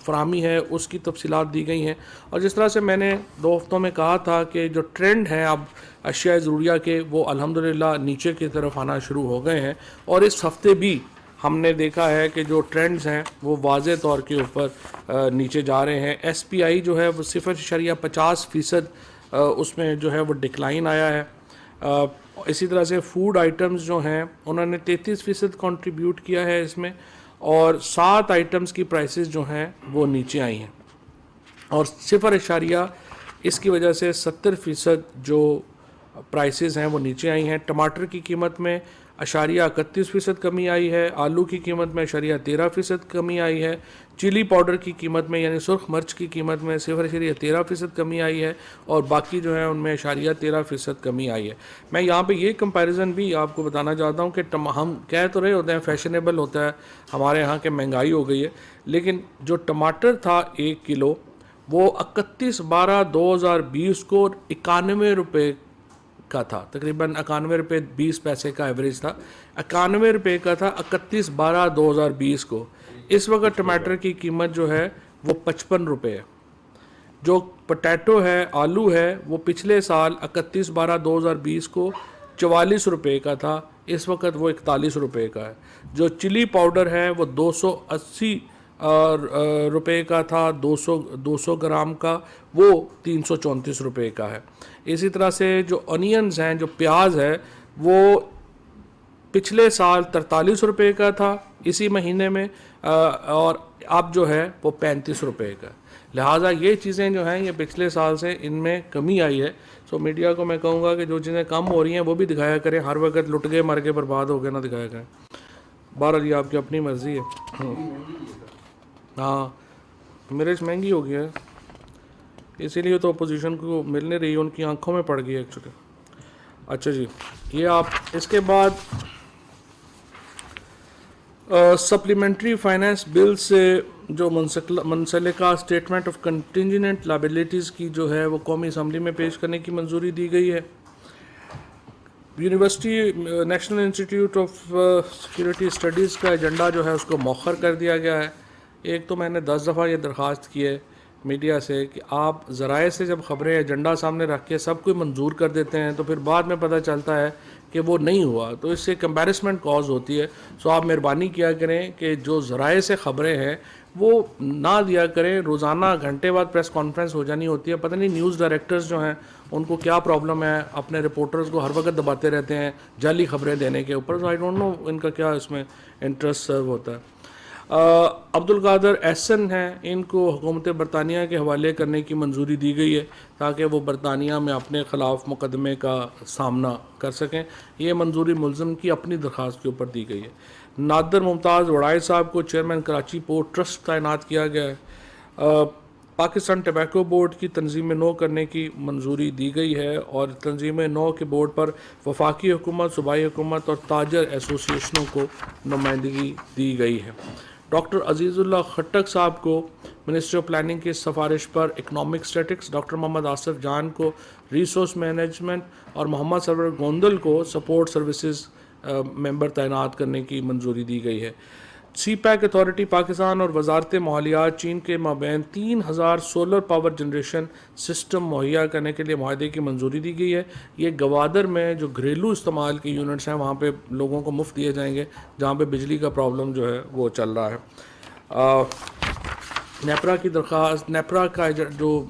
فراہمی ہے اس کی تفصیلات دی گئی ہیں, اور جس طرح سے میں نے 2 ہفتوں میں کہا تھا کہ جو ٹرینڈ ہیں اب اشیاء ضروریہ کے وہ الحمدللہ نیچے کی طرف آنا شروع ہو گئے ہیں, اور اس ہفتے بھی ہم نے دیکھا ہے کہ جو ٹرینڈز ہیں وہ واضح طور کے اوپر نیچے جا رہے ہیں. ایس پی آئی جو ہے وہ 0.50% اس میں جو ہے وہ ڈکلائن آیا ہے. اسی طرح سے فوڈ آئٹمز جو ہیں انہوں نے 33% کنٹریبیوٹ کیا ہے اس میں, اور 7 آئٹمز کی پرائسز جو ہیں وہ نیچے آئی ہیں, اور 0.0 اس کی وجہ سے 70% جو پرائسز ہیں وہ نیچے آئی ہیں. ٹماٹر کی قیمت میں 0.31% کمی آئی ہے, آلو کی قیمت میں 0.13% کمی آئی ہے, چلی پاؤڈر کی قیمت میں یعنی سرخ مرچ کی قیمت میں 0.13% کمی آئی ہے, اور باقی جو ہے ان میں 0.13% کمی آئی ہے. میں یہاں پہ یہ کمپیریزن بھی آپ کو بتانا چاہتا ہوں کہ ہم کہہ تو رہے ہوتے ہیں فیشنیبل ہوتا ہے ہمارے ہاں کہ مہنگائی ہو گئی ہے, لیکن جو ٹماٹر تھا 1 کلو وہ 31/12/2020 کو 91 روپے کا تھا, تقریباً 91 روپے 20 پیسے کا ایوریج تھا, 91 روپے کا تھا 31/12/2020 کو. اس وقت ٹماٹر کی قیمت جو ہے وہ 55 روپے ہے. جو پوٹیٹو ہے, آلو ہے, وہ پچھلے سال 31/12/2020 کو 44 روپے کا تھا, اس وقت وہ 41 روپے کا ہے. جو چلی پاؤڈر ہے وہ 280 روپے کا تھا, 200 گرام کا, وہ 334 روپے کا ہے. اسی طرح سے جو انینز ہیں, جو پیاز ہے, وہ پچھلے سال 43 روپے کا تھا اسی مہینے میں, اور اب جو ہے وہ 35 روپے کا. لہٰذا یہ چیزیں جو ہیں یہ پچھلے سال سے ان میں کمی آئی ہے. سو میڈیا کو میں کہوں گا کہ جو چیزیں کم ہو رہی ہیں وہ بھی دکھایا کریں, ہر وقت لٹ گئے مر گئے برباد ہو گئے نہ دکھایا کریں. بہرحال یہ آپ کی اپنی مرضی ہے. ہاں, مرچ مہنگی ہو گیا ہے, اسی لیے تو اپوزیشن کو مل نہیں رہی, ان کی آنکھوں میں پڑ گئی ہے ایکچولی. اچھا جی, یہ آپ اس کے بعد سپلیمنٹری فائنینس بل سے جو منسلکہ اسٹیٹمنٹ آف کنٹینجنٹ لائبلٹیز کی جو ہے وہ قومی اسمبلی میں پیش کرنے کی منظوری دی گئی ہے. University national institute of security studies کا ایجنڈا جو ہے اس کو مؤخر کر دیا گیا ہے. ایک تو میں نے 10 دفعہ یہ درخواست کی ہے میڈیا سے کہ آپ ذرائع سے جب خبریں ایجنڈا سامنے رکھ کے سب کوئی منظور کر دیتے ہیں تو پھر بعد میں پتہ چلتا ہے کہ وہ نہیں ہوا, تو اس سے کمپیریسمنٹ کاز ہوتی ہے. سو آپ مہربانی کیا کریں کہ جو ذرائع سے خبریں ہیں وہ نہ دیا کریں. روزانہ گھنٹے بعد پریس کانفرنس ہو جانی ہوتی ہے, پتہ نہیں نیوز ڈائریکٹرز جو ہیں ان کو کیا پرابلم ہے, اپنے رپورٹرز کو ہر وقت دباتے رہتے ہیں جعلی خبریں دینے کے اوپر. آئی ڈونٹ نو ان کا کیا اس میں انٹرسٹ سرو ہوتا ہے. عبدالقادر احسن ہیں, ان کو حکومت برطانیہ کے حوالے کرنے کی منظوری دی گئی ہے تاکہ وہ برطانیہ میں اپنے خلاف مقدمے کا سامنا کر سکیں. یہ منظوری ملزم کی اپنی درخواست کے اوپر دی گئی ہے. نادر ممتاز وڑائے صاحب کو چیئرمین کراچی پورٹ ٹرسٹ تعینات کیا گیا ہے. پاکستان ٹبیکو بورڈ کی تنظیم نو کرنے کی منظوری دی گئی ہے, اور تنظیم نو کے بورڈ پر وفاقی حکومت, صوبائی حکومت اور تاجر ایسوسی ایشنوں کو نمائندگی دی گئی ہے. ڈاکٹر عزیز اللہ خٹک صاحب کو منسٹری آف پلاننگ کی سفارش پر اکنامک اسٹیٹکس, ڈاکٹر محمد آصف جان کو ریسورس مینجمنٹ اور محمد سرور گوندل کو سپورٹ سروسز ممبر تعینات کرنے کی منظوری دی گئی ہے. سی پیک اتھارٹی پاکستان اور وزارت ماحولیات چین کے مابین 3000 سولر پاور جنریشن سسٹم مہیا کرنے کے لیے معاہدے کی منظوری دی گئی ہے. یہ گوادر میں جو گھریلو استعمال کے یونٹس ہیں وہاں پہ لوگوں کو مفت دیے جائیں گے جہاں پہ بجلی کا پرابلم جو ہے وہ چل رہا ہے. نیپرا کی درخواست، نیپرا کا جو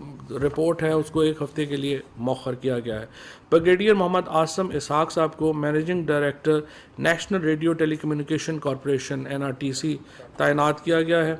رپورٹ ہے اس کو 1 ہفتے کے لیے مؤخر کیا گیا ہے. بریگیڈیئر محمد عاصم اسحاق صاحب کو مینیجنگ ڈائریکٹر نیشنل ریڈیو ٹیلی کمیونیکیشن کارپوریشن NRTC تعینات کیا گیا ہے.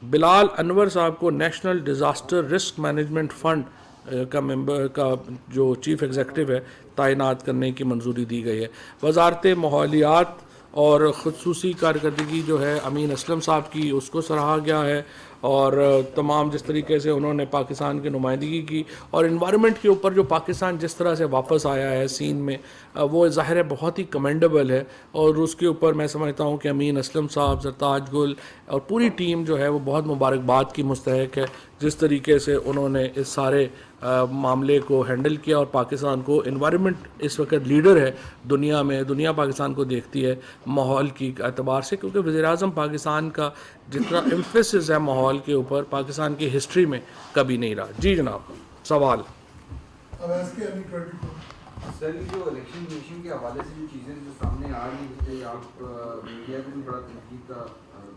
بلال انور صاحب کو national disaster risk management fund کا ممبر کا جو چیف ایگزیکٹو ہے تعینات کرنے کی منظوری دی گئی ہے. وزارت ماحولیات اور خصوصی کارکردگی جو ہے امین اسلم صاحب کی، اس کو سراہا گیا ہے، اور تمام جس طریقے سے انہوں نے پاکستان کی نمائندگی کی اور انوائرمنٹ کے اوپر جو پاکستان جس طرح سے واپس آیا ہے سین میں، وہ ظاہر ہے بہت ہی کمینڈیبل ہے. اور اس کے اوپر میں سمجھتا ہوں کہ امین اسلم صاحب، زرتاج گل اور پوری ٹیم جو ہے وہ بہت مبارکباد کی مستحق ہے جس طریقے سے انہوں نے اس سارے معاملے کو ہینڈل کیا. اور پاکستان کو انوائرمنٹ اس وقت لیڈر ہے دنیا میں، دنیا پاکستان کو دیکھتی ہے ماحول کی اعتبار سے، کیونکہ وزیر اعظم پاکستان کا جتنا ایمفیسس ہے ماحول کے اوپر پاکستان کی ہسٹری میں کبھی نہیں رہا. جی جناب، سوال. سر یہ جو الیکشن کمیشن کے حوالے سے جو چیزیں جو سامنے آ رہی ہیں، آپ میڈیا کو بھی بڑا تنقید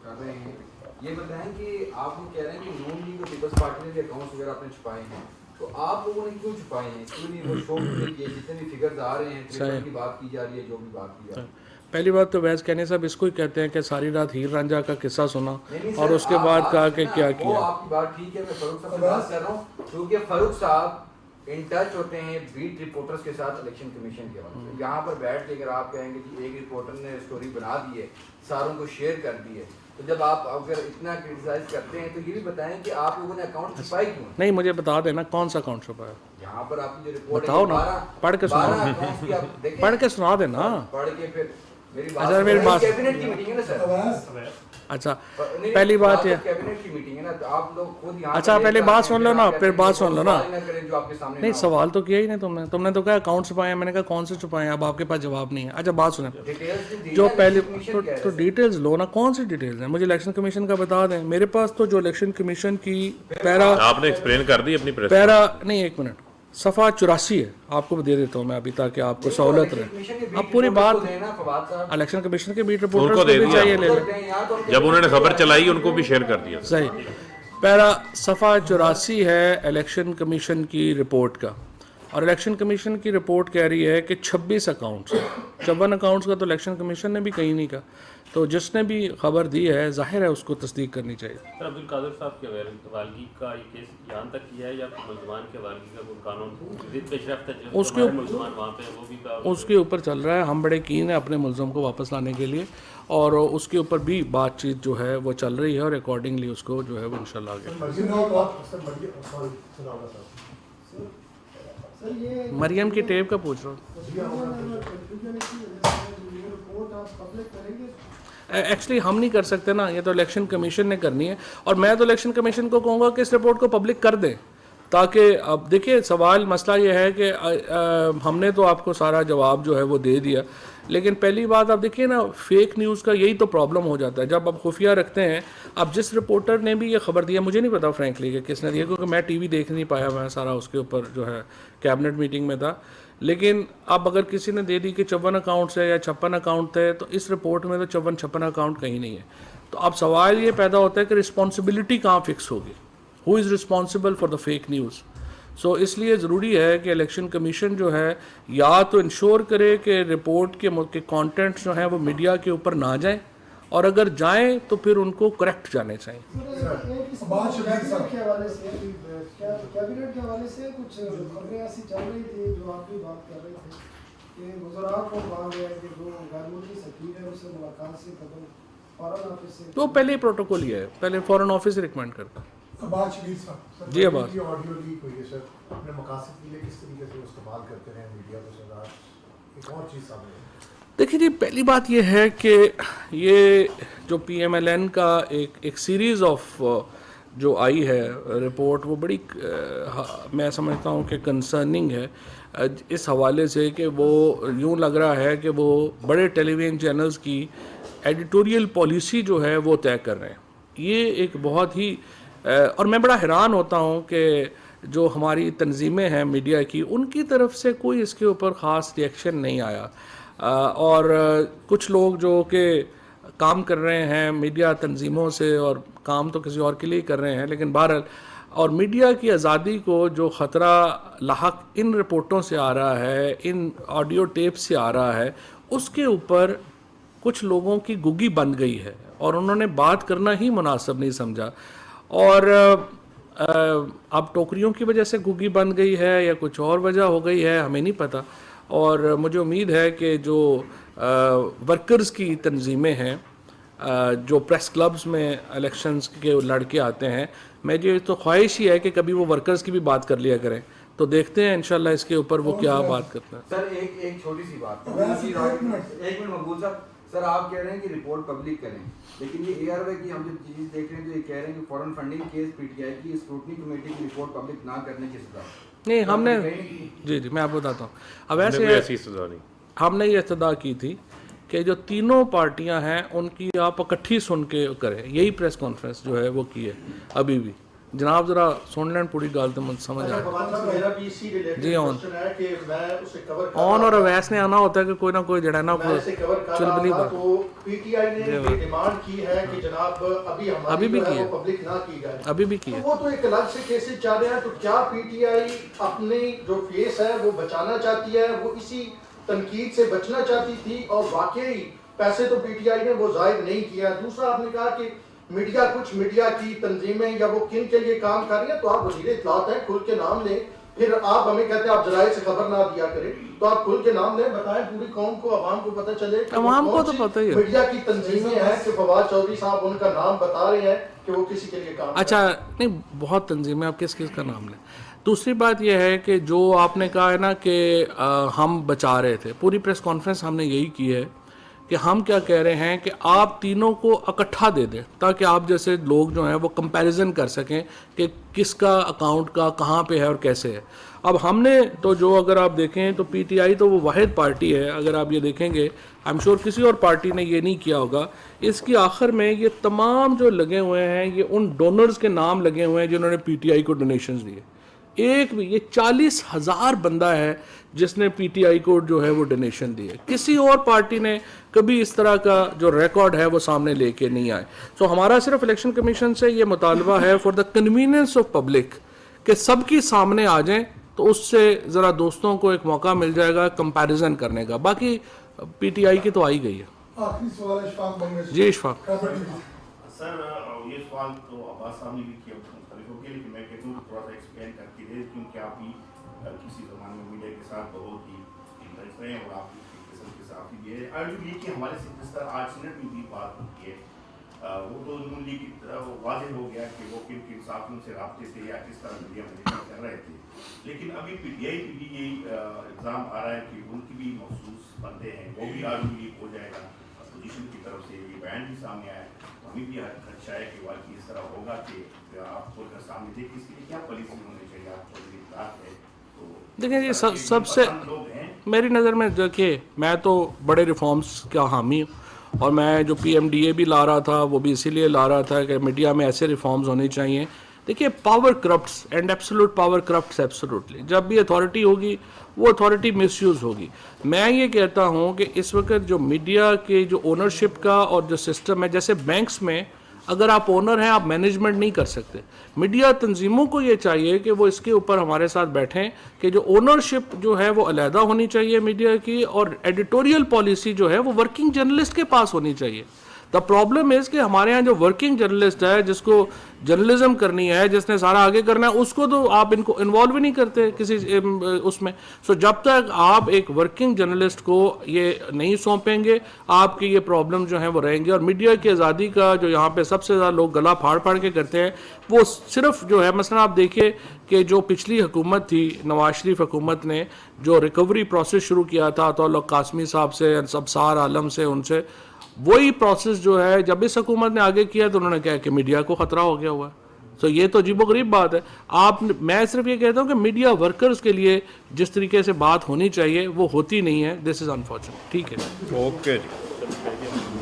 کر رہے ہیں، یہ بتائیں کہ آپ کہہ رہے ہیں کہ نون لیگ اور پیپلز پارٹی نے بھی اکاؤنٹس وغیرہ اپنے چھپائے ہیں، تو آپ لوگوں نے کیوں چھپائے ہیں؟ کیوں نہیں وہ شو کیے؟ جتنے بھی فگرز آ رہے ہیں کی بات کی جا رہی ہے، جو بھی بات کی جا رہی ہے. پہلی بات تو ویس کہنے صاحب اس کو ہی کہتے ہیں کہ ساری رات ہیر رانجھا کا قصہ سنا اور اس کے بعد کہا کہ کیا کیا. وہ آپ کی بات ٹھیک ہے، میں فاروق صاحب سے بات کر رہا ہوں کیونکہ فاروق صاحب ان ٹچ ہوتے ہیں بیٹ رپورٹرز کے ساتھ الیکشن کمیشن کے حوالے سے. یہاں پر بیٹھ کے اگر آپ کہیں گے کہ ایک رپورٹر نے اسٹوری بنا دی ہے، ساروں کو شیئر کر دی ہے، تو جب آپ اگر اتنا کرٹیسائز کرتے ہیں تو یہ بھی بتائیں کہ آپ لوگوں نے اکاؤنٹ چھپائی کیوں؟ نہیں، مجھے بتا دینا کون سا اکاؤنٹ چھپایا. یہاں پر آپ کی جو رپورٹ بتاؤ نا، پڑھ کے سنا، پڑھ کے سنا دینا. پڑھ کے پھر اچھا میری بات، کیبنٹ کی میٹنگ ہے نا سر. اچھا پہلی بات یہ، کیبنٹ کی میٹنگ ہے نا، تو آپ لوگ خود یہاں، اچھا پہلے بات سن لو نا، پھر بات سن لو نا. جو آپ کے سامنے نہیں سوال تو کیا ہی نہیں تم نے تو کہا اکاؤنٹ چھپائے ہیں، میں نے کہا کون سے چھپائے ہیں، اب آپ کے پاس جواب نہیں ہے. اچھا بات سنیں، جو پہلے تو ڈیٹیلز لو نا، کون سی ڈیٹیلز ہیں مجھے الیکشن کمیشن کا بتا دیں. میرے پاس تو جو الیکشن کمیشن کی پیرا، آپ نے ایکسپلین کر دی اپنی پریس پیرا نہیں، 1 منٹ، صفحہ 84 ہے، آپ کو دے دیتا ہوں میں ابھی تاکہ آپ کو سہولت رہے. اب پوری بات الیکشن کمیشن کے بیٹ رپورٹرز کو بھی چاہیے لے لیں. جب انہوں نے خبر چلائی ان کو بھی شیئر کر دیا. صحیح. پیرا صفحہ 84 ہے الیکشن کمیشن کی رپورٹ کا، اور الیکشن کمیشن کی رپورٹ کہہ رہی ہے کہ 26 اکاؤنٹس، 54 اکاؤنٹس کا تو الیکشن کمیشن نے بھی کہیں نہیں کہا. تو جس نے بھی خبر دی ہے ظاہر ہے اس کو تصدیق کرنی چاہیے. سر عبدالقادر صاحب کی والگی کا یہ کیس یہاں تک کیا ہے یا ملزمان کے والگی کا کوئی قانون ضد پیش رفت ہے اس کے ملزمان وہاں پہ وہ بھی اس کے اوپر چل رہا ہے. ہم بڑے کین ہیں اپنے ملزم کو واپس لانے کے لیے، اور اس کے اوپر بھی بات چیت جو ہے وہ چل رہی ہے، اور اکارڈنگلی اس کو جو ہے وہ انشاءاللہ آگے. مریم کی ٹیپ کا پوچھ رہا ہوں. ایکچولی ہم نہیں کر سکتے نا، یہ تو الیکشن کمیشن نے کرنی ہے، اور میں تو الیکشن کمیشن کو کہوں گا کہ اس رپورٹ کو پبلک کر دیں، تاکہ اب دیکھیے سوال مسئلہ یہ ہے کہ ہم نے تو آپ کو سارا جواب جو ہے وہ دے دیا، لیکن پہلی بات آپ دیکھیے نا، فیک نیوز کا یہی تو پرابلم ہو جاتا ہے جب آپ خفیہ رکھتے ہیں. اب جس رپورٹر نے بھی یہ خبر دیا، مجھے نہیں پتا فرینکلی کہ کس نے دیا، کیونکہ میں ٹی وی دیکھ نہیں پایا، میں سارا اس کے اوپر جو ہے کیبنٹ میٹنگ میں تھا. لیکن اب اگر کسی نے دے دی کہ 54 اکاؤنٹس ہے یا 56 اکاؤنٹ ہے، تو اس رپورٹ میں تو 56 اکاؤنٹ کہیں نہیں ہے. تو اب سوال یہ پیدا ہوتا ہے کہ رسپانسبلٹی کہاں فکس ہوگی، who is responsible for the fake news. So اس لیے ضروری ہے کہ الیکشن کمیشن جو ہے یا تو انشور کرے کہ رپورٹ کے کانٹینٹس جو ہیں وہ میڈیا کے اوپر نہ جائیں، اور اگر جائیں تو پھر ان کو کریکٹ جانے چاہیے. کیبنٹ کے حوالے سے کچھ خبریں ایسی چل رہی تھی جو آپ بھی بات کر رہے تھے کہ وزراء کو کہا گیا کہ جو غیر ملکی سفیر ہے اس سے ملاقات سے قبل فارن آفس سے، تو پہلے پروٹوکول یہ ہے، پہلے فارن آفس ریکمینڈ کرتا. عباس شبیر صاحب، جی عباس، یہ آڈیو لیک ہوئی ہے سر، اپنے مقاصد کے لیے کس طریقے سے استعمال کرتے ہیں میڈیا کو سزا. ایک اور چیز سامنے دیکھیے جی، پہلی بات یہ ہے کہ یہ جو PMLN کا ایک سیریز آف جو آئی ہے رپورٹ وہ بڑی میں سمجھتا ہوں کہ کنسرننگ ہے اس حوالے سے کہ وہ یوں لگ رہا ہے کہ وہ بڑے ٹیلی ویژن چینلز کی ایڈیٹوریل پالیسی جو ہے وہ طے کر رہے ہیں. یہ ایک بہت ہی اور میں بڑا حیران ہوتا ہوں کہ جو ہماری تنظیمیں ہیں میڈیا کی ان کی طرف سے کوئی اس کے اوپر خاص ریئیکشن نہیں آیا, اور کچھ لوگ جو کہ کام کر رہے ہیں میڈیا تنظیموں سے اور کام تو کسی اور کے لیے کر رہے ہیں, لیکن بہرحال اور میڈیا کی آزادی کو جو خطرہ لاحق ان رپورٹوں سے آ رہا ہے, ان آڈیو ٹیپ سے آ رہا ہے, اس کے اوپر کچھ لوگوں کی گگی بن گئی ہے اور انہوں نے بات کرنا ہی مناسب نہیں سمجھا. اور اب ٹوکریوں کی وجہ سے گگی بن گئی ہے یا کچھ اور وجہ ہو گئی ہے ہمیں نہیں پتہ, اور مجھے امید ہے کہ جو ورکرز کی تنظیمیں ہیں جو پریس کلبز میں الیکشنز کے لڑکے آتے ہیں, مجھے تو خواہش ہی ہے کہ کبھی وہ ورکرز کی بھی بات کر لیا کریں, تو دیکھتے ہیں انشاءاللہ اس کے اوپر وہ کیا بات کرتے ہیں. سر ایک چھوٹی سی بات, ایک منٹ مقبول صاحب, سر آپ کہہ رہے ہیں کہ رپورٹ پبلک کریں, لیکن یہ اے آر وائی کی ہم جب چیز دیکھ رہے ہیں تو یہ کہہ رہے ہیں کہ foreign funding case P T I کی اسکروٹنی کمیٹی کی رپورٹ پبلک نہ کرنے کی سزا نہیں ہم نے جی میں آپ کو بتاتا ہوں. اب ایسے ہم نے یہ استدعا کی تھی کہ جو تینوں پارٹیاں ہیں ان کی آپ اکٹھی سن کے کریں, یہی پریس کانفرنس جو ہے وہ کی ہے. ابھی بھی جناب ذرا سن لین پوری گال تو مجھے سمجھ آئے جی آن اور اویس نے آنا ہوتا ہے کہ کوئی نہ کوئی جڑا نا چلبلی بات ابھی بھی کی ہے, ابھی بھی کی ہے. وہ تو ایک الگ سے کیسز چاہ رہے ہیں, تو کیا پی ٹی آئی اپنی جو فیس ہے وہ بچانا چاہتی ہے, وہ اسی تنقید سے بچنا چاہتی تھی, اور واقعی پیسے تو پی ٹی آئی نے وہ ظاہر نہیں کیا. دوسرا آپ نے کہا کہ میڈیا کچھ میڈیا کی تنظیمیں یا وہ کن کے لیے کام کر رہی ہیں, تو آپ وزیر اطلاعات ہیں, کھل کے نام لیں. پھر آپ ہمیں کہتے ہیں آپ ذرائع سے خبر نہ دیا کریں, تو آپ کھل کے نام لیں, بتائیں پوری قوم کو, عوام کو پتہ چلے عوام کو تو پتہ ہی ہے میڈیا کی تنظیمیں ہیں کہ فواد چودھری صاحب ان کا نام بتا رہے ہیں کہ وہ کسی کے لیے کام. اچھا نہیں بہت تنظیمیں, آپ کس کا نام لیں. دوسری بات یہ ہے کہ جو آپ نے کہا ہے نا کہ ہم بچا رہے تھے, پوری پریس کانفرنس ہم نے یہی کی ہے کہ ہم کیا کہہ رہے ہیں کہ آپ تینوں کو اکٹھا دے دیں تاکہ آپ جیسے لوگ جو ہیں وہ کمپیریزن کر سکیں کہ کس کا اکاؤنٹ کا کہاں پہ ہے اور کیسے ہے. اب ہم نے تو جو اگر آپ دیکھیں تو پی ٹی آئی تو وہ واحد پارٹی ہے, اگر آپ یہ دیکھیں گے آئی ایم شیور کسی اور پارٹی نے یہ نہیں کیا ہوگا. اس کی آخر میں یہ تمام جو لگے ہوئے ہیں یہ ان ڈونرز کے نام لگے ہوئے ہیں جنہوں نے پی ٹی آئی کو ڈونیشنز دیے. ایک بھی یہ 40,000 بندہ ہے جس نے پی ٹی آئی کو جو ہے وہ ڈونیشن دی ہے. کسی اور پارٹی نے کبھی اس طرح کا جو ریکارڈ ہے وہ سامنے لے کے نہیں آئے. سو ہمارا صرف الیکشن کمیشن سے یہ مطالبہ ہے for the convenience of public کہ سب کی سامنے آ جائیں, تو اس سے ذرا دوستوں کو ایک موقع مل جائے گا کمپیریزن کرنے کا. باقی پی ٹی آئی کی تو آئی گئی ہے. آخری سوال اشفاق بنگلہ جی اشفاق. سر یہ سوال تو عباس صاحب نے بھی کیا مختلفوں کے, لیکن میں کہتا ہوں تھوڑا سا ایکسپلین کر کے دے, کیونکہ آپ بھی کسی زمانے میں میڈیا کے ساتھ بہت ہی انٹرسٹ رہے ہیں اور آپ کی قسم کے ساتھ بھی ہے. آئی لیگ کی ہمارے سے جس طرح 8 سینٹ میں بھی بات ہوتی ہے, وہ تو نون لیگ کی واضح ہو گیا کہ وہ کن کن ساتھیوں سے رابطے تھے یا کس طرح میڈیا میں کر رہے تھے. لیکن ابھی پی ٹی آئی کی بھی یہی الزام آ رہا ہے کہ ان کی بھی مخصوص بندے ہیں, وہ بھی آئی لیگ ہو جائے گا. اپوزیشن کی طرف سے یہ بیان بھی سامنے آیا, ہمیں بھی خدشہ ہے کہ واقعی اس طرح ہوگا کہ آپ کھول کر سامنے دیکھ اس کے لیے کیا پالیسی ہونی چاہیے. آپ کو اطلاعات ہے تو دیکھیں یہ سب سے میری نظر میں دیکھیے, میں تو بڑے ریفارمز کا حامی ہوں, اور میں جو پی ایم ڈی اے بھی لا رہا تھا وہ بھی اسی لیے لا رہا تھا کہ میڈیا میں ایسے ریفارمز ہونے چاہیے. دیکھیے power corrupts and absolute power corrupts absolutely, جب بھی اتھارٹی ہوگی وہ اتھارٹی مس یوز ہوگی. میں یہ کہتا ہوں کہ اس وقت جو میڈیا کے جو اونرشپ کا اور جو سسٹم ہے, جیسے بینکس میں اگر آپ اونر ہیں آپ مینجمنٹ نہیں کر سکتے. میڈیا تنظیموں کو یہ چاہیے کہ وہ اس کے اوپر ہمارے ساتھ بیٹھیں کہ جو اونرشپ جو ہے وہ علیحدہ ہونی چاہیے میڈیا کی, اور ایڈیٹوریل پالیسی جو ہے وہ ورکنگ جرنلسٹ کے پاس ہونی چاہیے. دا پرابلم از کہ ہمارے ہاں جو ورکنگ جرنلسٹ ہے, جس کو جرنلزم کرنی ہے, جس نے سارا آگے کرنا ہے, اس کو تو آپ ان کو انوالو ہی نہیں کرتے کسی اس میں. سو جب تک آپ ایک ورکنگ جرنلسٹ کو یہ نہیں سونپیں گے آپ کی یہ پرابلم جو ہیں وہ رہیں گے. اور میڈیا کی آزادی کا جو یہاں پہ سب سے زیادہ لوگ گلا پھاڑ پھاڑ کے کرتے ہیں وہ صرف جو ہے, مثلا آپ دیکھیے کہ جو پچھلی حکومت تھی نواز شریف حکومت نے جو ریکوری پروسیس شروع کیا تھا عطا اللہ قاسمی صاحب سے, ابصار عالم سے, ان سے, وہی پروسیس جو ہے جب اس حکومت نے آگے کیا تو انہوں نے کہا کہ میڈیا کو خطرہ ہو گیا ہوا ہے. سو یہ تو عجیب و غریب بات ہے. میں صرف یہ کہتا ہوں کہ میڈیا ورکرز کے لیے جس طریقے سے بات ہونی چاہیے وہ ہوتی نہیں ہے. دس از انفارچونیٹ. ٹھیک ہے. اوکے جی.